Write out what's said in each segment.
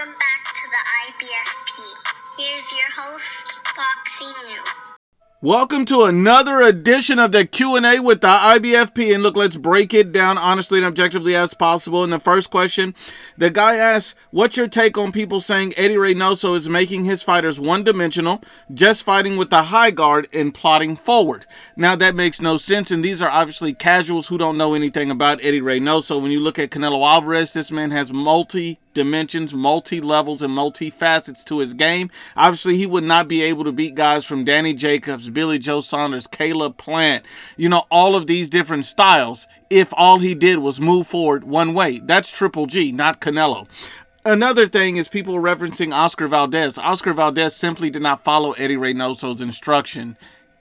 Welcome back to the IBFP. Here's your host, Boxing New. Welcome to another edition of the Q&A with the IBFP. And look, let's break it down honestly and objectively as possible. In the first question, the guy asks, what's your take on people saying Eddie Reynoso is making his fighters one-dimensional, just fighting with the high guard and plotting forward? Now, that makes no sense, and these are obviously casuals who don't know anything about Eddie Reynoso. When you look at Canelo Alvarez, this man has multi-dimensions, multi-levels, and multi-facets to his game. Obviously, he would not be able to beat guys from Danny Jacobs, Billy Joe Saunders, Caleb Plant, all of these different styles if all he did was move forward one way. That's Triple G, not Canelo. Another thing is people referencing Oscar Valdez. Oscar Valdez simply did not follow Eddie Reynoso's instruction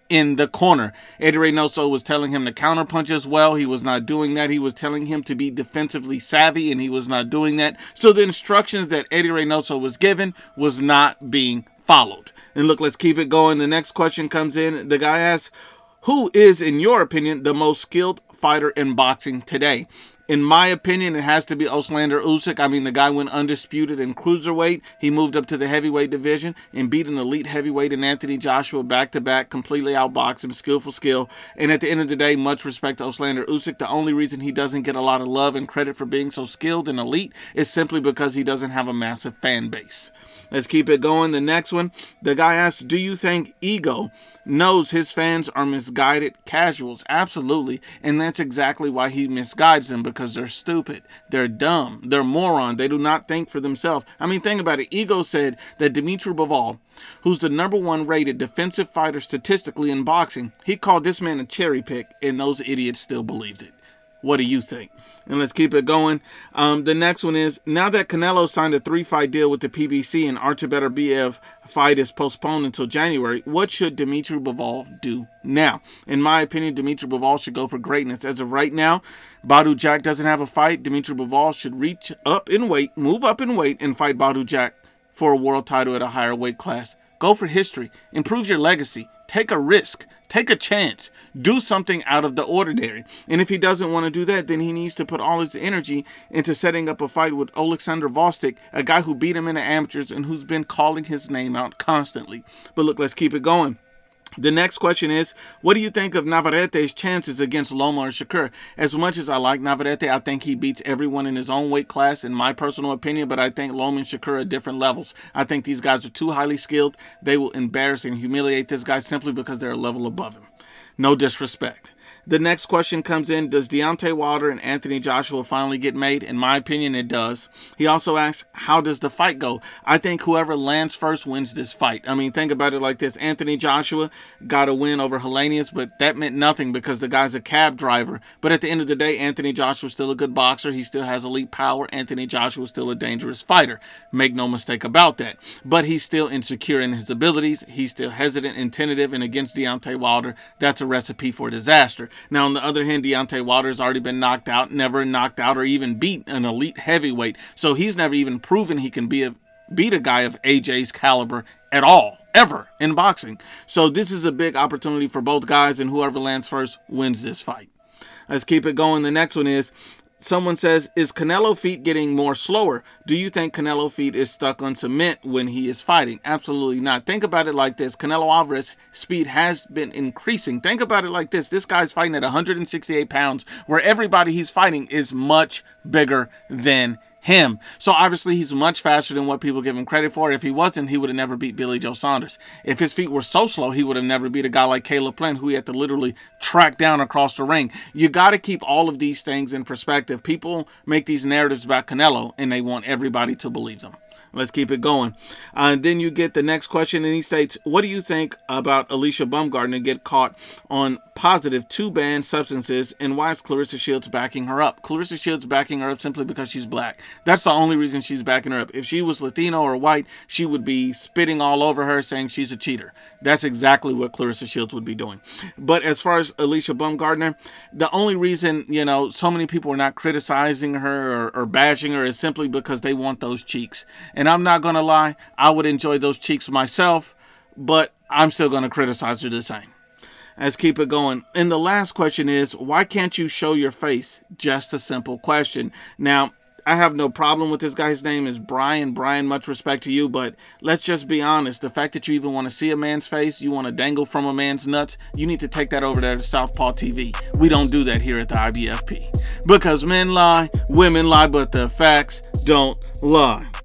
in the corner. Eddie Reynoso was telling him to counterpunch as well. He was not doing that. He was telling him to be defensively savvy, and he was not doing that. So the instructions that Eddie Reynoso was given was not being followed. And look, let's keep it going. The next question comes in. The guy asks, who is, in your opinion, the most skilled fighter in boxing today? In my opinion, it has to be Usyk. I mean, the guy went undisputed in cruiserweight. He moved up to the heavyweight division and beat an elite heavyweight in Anthony Joshua back-to-back, completely outboxed him, skill for skill. And at the end of the day, much respect to Usyk. The only reason he doesn't get a lot of love and credit for being so skilled and elite is simply because he doesn't have a massive fan base. Let's keep it going. The next one, the guy asks, do you think Ego knows his fans are misguided casuals? Absolutely. And that's exactly why he misguides them, because they're stupid. They're dumb. They're moron. They do not think for themselves. I mean, think about it. Ego said that Dmitry Bivol, who's the #1 rated defensive fighter statistically in boxing, he called this man a cherry pick, and those idiots still believed it. What do you think? And let's keep it going. The next one is, now that Canelo signed a 3-fight deal with the PBC and Artur fight is postponed until January, what should Dmitry Bivol do now? In my opinion, Dmitry Bivol should go for greatness. As of right now, Badou Jack doesn't have a fight. Dmitry Bivol should reach up in weight, move up in weight, and fight Badou Jack for a world title at a higher weight class. Go for history. Improve your legacy. Take a risk. Take a chance. Do something out of the ordinary. And if he doesn't want to do that, then he needs to put all his energy into setting up a fight with Alexander Vostok, a guy who beat him in the amateurs and who's been calling his name out constantly. But look, let's keep it going. The next question is, what do you think of Navarrete's chances against Loma or Shakur? As much as I like Navarrete, I think he beats everyone in his own weight class, in my personal opinion, but I think Loma and Shakur are different levels. I think these guys are too highly skilled. They will embarrass and humiliate this guy simply because they're a level above him. No disrespect. The next question comes in, does Deontay Wilder and Anthony Joshua finally get made? In my opinion, it does. He also asks, how does the fight go? I think whoever lands first wins this fight. I mean, think about it like this. Anthony Joshua got a win over Helenius, but that meant nothing because the guy's a cab driver. But at the end of the day, Anthony Joshua's still a good boxer. He still has elite power. Anthony Joshua's still a dangerous fighter. Make no mistake about that. But he's still insecure in his abilities. He's still hesitant and tentative, and against Deontay Wilder, that's a recipe for disaster. Now, on the other hand, Deontay Wilder has already been knocked out, never knocked out or even beat an elite heavyweight. So he's never even proven he can beat a guy of AJ's caliber at all, ever, in boxing. So this is a big opportunity for both guys, and whoever lands first wins this fight. Let's keep it going. The next one is, someone says, is Canelo feet getting more slower? Do you think Canelo feet is stuck on cement when he is fighting? Absolutely not. Think about it like this. Canelo Alvarez speed has been increasing. Think about it like this. This guy's fighting at 168 pounds, where everybody he's fighting is much bigger than him. So obviously he's much faster than what people give him credit for. If he wasn't, he would have never beat Billy Joe Saunders. If his feet were so slow, he would have never beat a guy like Caleb Plant, who he had to literally track down across the ring. You got to keep all of these things in perspective. People make these narratives about Canelo, and they want everybody to believe them. Let's keep it going. Then you get the next question, and he states, what do you think about Alycia Bumgardner get caught on positive 2 banned substances, and why is Clarissa Shields backing her up? Clarissa Shields backing her up simply because she's black. That's the only reason she's backing her up. If she was Latino or white, she would be spitting all over her saying she's a cheater. That's exactly what Clarissa Shields would be doing. But as far as Alycia Bumgardner, the only reason, so many people are not criticizing her or bashing her is simply because they want those cheeks. And I'm not going to lie, I would enjoy those cheeks myself, but I'm still going to criticize her the same. Let's keep it going. And the last question is, why can't you show your face? Just a simple question. Now, I have no problem with this guy. His name is Brian. Brian, much respect to you, but let's just be honest. The fact that you even want to see a man's face, you want to dangle from a man's nuts, you need to take that over there to Southpaw TV. We don't do that here at the IBFP. Because men lie, women lie, but the facts don't lie.